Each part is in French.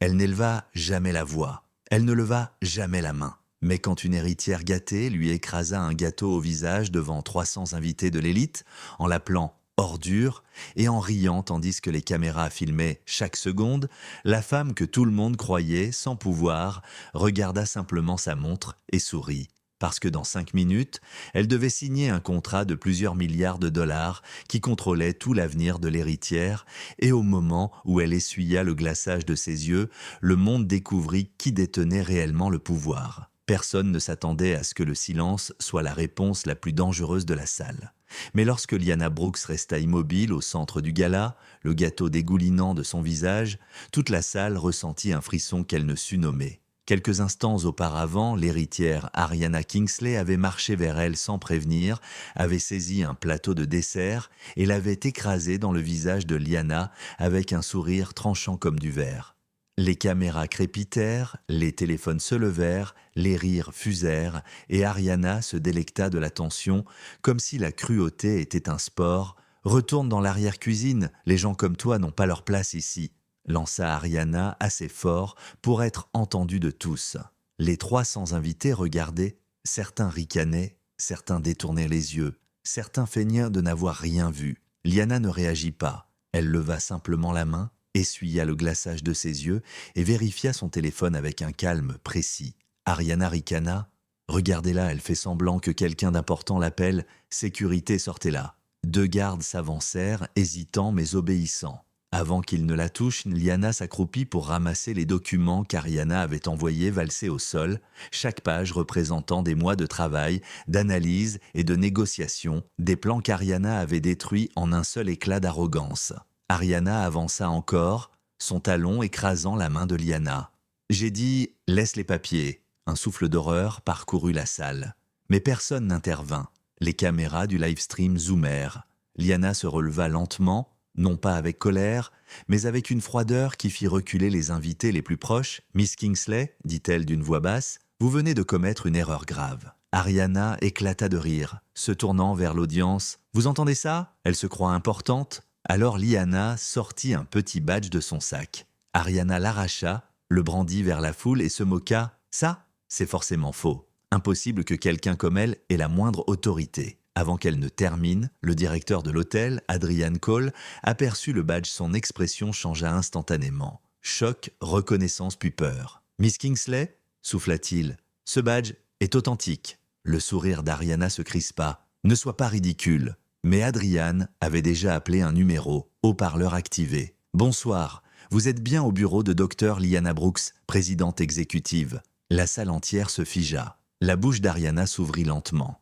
Elle n'éleva jamais la voix. Elle ne leva jamais la main. Mais quand une héritière gâtée lui écrasa un gâteau au visage devant 300 invités de l'élite, en l'appelant ordure et en riant tandis que les caméras filmaient chaque seconde, la femme que tout le monde croyait sans pouvoir regarda simplement sa montre et sourit. Parce que dans 5 minutes, elle devait signer un contrat de plusieurs milliards de dollars qui contrôlait tout l'avenir de l'héritière, et au moment où elle essuya le glaçage de ses yeux, le monde découvrit qui détenait réellement le pouvoir. Personne ne s'attendait à ce que le silence soit la réponse la plus dangereuse de la salle. Mais lorsque Liana Brooks resta immobile au centre du gala, le gâteau dégoulinant de son visage, toute la salle ressentit un frisson qu'elle ne sut nommer. Quelques instants auparavant, l'héritière Ariana Kingsley avait marché vers elle sans prévenir, avait saisi un plateau de dessert et l'avait écrasé dans le visage de Liana avec un sourire tranchant comme du verre. Les caméras crépitèrent, les téléphones se levèrent, les rires fusèrent, et Ariana se délecta de l'attention, comme si la cruauté était un sport. « Retourne dans l'arrière-cuisine, les gens comme toi n'ont pas leur place ici », lança Ariana assez fort pour être entendue de tous. Les 300 invités regardaient, certains ricanaient, certains détournaient les yeux, certains feignirent de n'avoir rien vu. Liana ne réagit pas, elle leva simplement la main, essuya le glaçage de ses yeux et vérifia son téléphone avec un calme précis. Ariana ricana. « Regardez-la, elle fait semblant que quelqu'un d'important l'appelle. Sécurité, sortez-la. » 2 gardes s'avancèrent, hésitants mais obéissants. Avant qu'ils ne la touchent, Liana s'accroupit pour ramasser les documents qu'Ariana avait envoyés valser au sol, chaque page représentant des mois de travail, d'analyse et de négociation, des plans qu'Ariana avait détruits en un seul éclat d'arrogance. Ariana avança encore, son talon écrasant la main de Liana. « J'ai dit « laisse les papiers ». Un souffle d'horreur parcourut la salle. Mais personne n'intervint. Les caméras du live-stream zoomèrent. Liana se releva lentement, non pas avec colère, mais avec une froideur qui fit reculer les invités les plus proches. « Miss Kingsley, dit-elle d'une voix basse, vous venez de commettre une erreur grave. » Ariana éclata de rire, se tournant vers l'audience. « Vous entendez ça ? Elle se croit importante ?» Alors Liana sortit un petit badge de son sac. Ariana l'arracha, le brandit vers la foule et se moqua. « Ça, c'est forcément faux. Impossible que quelqu'un comme elle ait la moindre autorité. » Avant qu'elle ne termine, le directeur de l'hôtel, Adrian Cole, aperçut le badge. Son expression changea instantanément. Choc, reconnaissance puis peur. « Miss Kingsley ?» souffla-t-il. « Ce badge est authentique. » Le sourire d'Ariana se crispa. « Ne sois pas ridicule. » Mais Adrian avait déjà appelé un numéro, haut-parleur activé. « Bonsoir, vous êtes bien au bureau de Dr Liana Brooks, présidente exécutive. » La salle entière se figea. La bouche d'Ariana s'ouvrit lentement.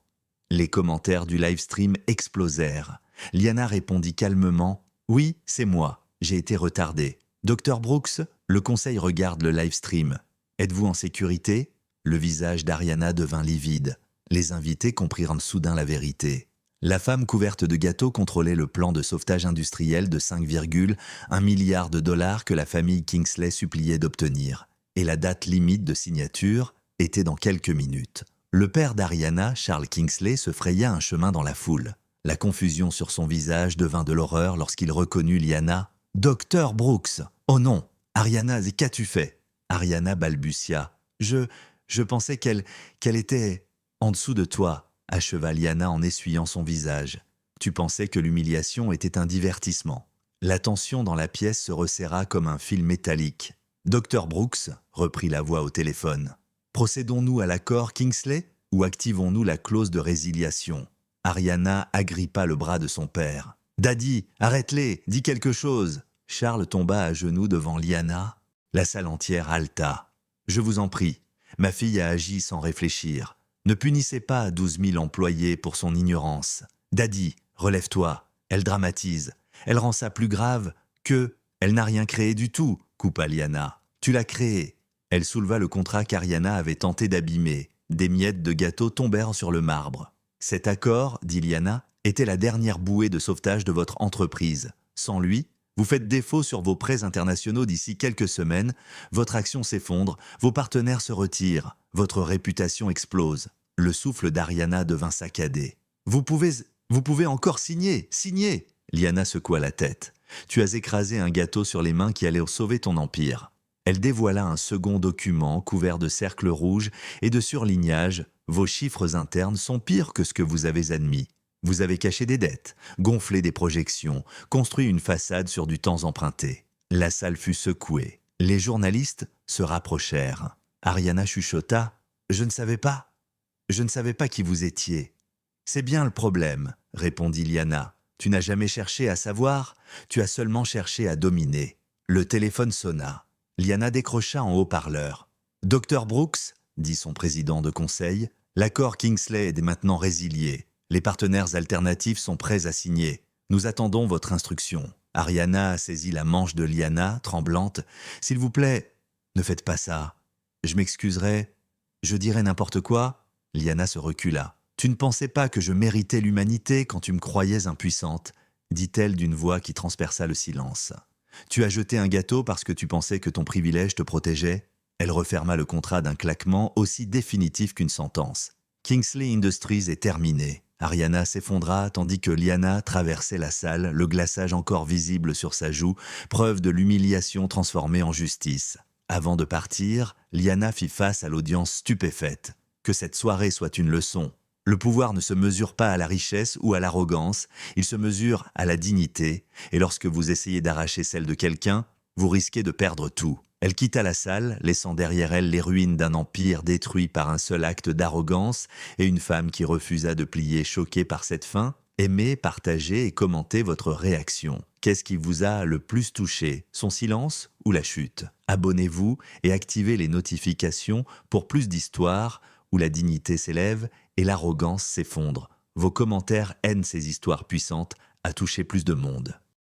Les commentaires du live-stream explosèrent. Liana répondit calmement « Oui, c'est moi, j'ai été retardée. »« Dr Brooks, le conseil regarde le live-stream. Êtes-vous en sécurité ?» Le visage d'Ariana devint livide. Les invités comprirent soudain la vérité. La femme couverte de gâteaux contrôlait le plan de sauvetage industriel de 5,1 milliards de dollars que la famille Kingsley suppliait d'obtenir. Et la date limite de signature était dans quelques minutes. Le père d'Ariana, Charles Kingsley, se fraya un chemin dans la foule. La confusion sur son visage devint de l'horreur lorsqu'il reconnut Liana. « Docteur Brooks !»« Oh non, Ariana, qu'as-tu fait ?» Ariana balbutia. « Je pensais qu'elle était en dessous de toi. » acheva Liana en essuyant son visage. « Tu pensais que l'humiliation était un divertissement. » La tension dans la pièce se resserra comme un fil métallique. « Dr Brooks, » reprit la voix au téléphone. « Procédons-nous à l'accord Kingsley ou activons-nous la clause de résiliation ?» Ariana agrippa le bras de son père. « Daddy, arrête-les, dis quelque chose !» Charles tomba à genoux devant Liana. La salle entière haleta. « Je vous en prie, ma fille a agi sans réfléchir. Ne punissez pas 12 000 employés pour son ignorance. Daddy, relève-toi, elle dramatise. Elle rend ça plus grave que... Elle n'a rien créé du tout, coupa Liana. Tu l'as créé. » Elle souleva le contrat qu'Ariana avait tenté d'abîmer. Des miettes de gâteau tombèrent sur le marbre. « Cet accord, dit Liana, était la dernière bouée de sauvetage de votre entreprise. Sans lui, vous faites défaut sur vos prêts internationaux d'ici quelques semaines, votre action s'effondre, vos partenaires se retirent, votre réputation explose. » Le souffle d'Ariana devint saccadé. « Vous pouvez encore signer !» Liana secoua la tête. « Tu as écrasé un gâteau sur les mains qui allait sauver ton empire. » Elle dévoila un second document couvert de cercles rouges et de surlignages. Vos chiffres internes sont pires que ce que vous avez admis. Vous avez caché des dettes, gonflé des projections, construit une façade sur du temps emprunté. La salle fut secouée. Les journalistes se rapprochèrent. Ariana chuchota. « Je ne savais pas. Je ne savais pas qui vous étiez. » « C'est bien le problème, répondit Liana. Tu n'as jamais cherché à savoir, tu as seulement cherché à dominer. Le téléphone sonna. Liana décrocha en haut-parleur. « Docteur Brooks, dit son président de conseil, l'accord Kingsley est maintenant résilié. Les partenaires alternatifs sont prêts à signer. Nous attendons votre instruction. » Ariana saisit la manche de Liana, tremblante. « S'il vous plaît, ne faites pas ça. Je m'excuserai. Je dirai n'importe quoi. » Liana se recula. « Tu ne pensais pas que je méritais l'humanité quand tu me croyais impuissante, dit-elle d'une voix qui transperça le silence. Tu as jeté un gâteau parce que tu pensais que ton privilège te protégeait. Elle referma le contrat d'un claquement aussi définitif qu'une sentence. Kingsley Industries est terminé. Ariana s'effondra tandis que Liana traversait la salle, le glaçage encore visible sur sa joue, preuve de l'humiliation transformée en justice. Avant de partir, Liana fit face à l'audience stupéfaite. Que cette soirée soit une leçon. Le pouvoir ne se mesure pas à la richesse ou à l'arrogance, il se mesure à la dignité, et lorsque vous essayez d'arracher celle de quelqu'un, vous risquez de perdre tout. Elle quitta la salle, laissant derrière elle les ruines d'un empire détruit par un seul acte d'arrogance et une femme qui refusa de plier choquée par cette fin. Aimez, partagez et commentez votre réaction. Qu'est-ce qui vous a le plus touché, son silence ou la chute? Abonnez-vous et activez les notifications pour plus d'histoires où la dignité s'élève et l'arrogance s'effondre. Vos commentaires aident ces histoires puissantes à toucher plus de monde.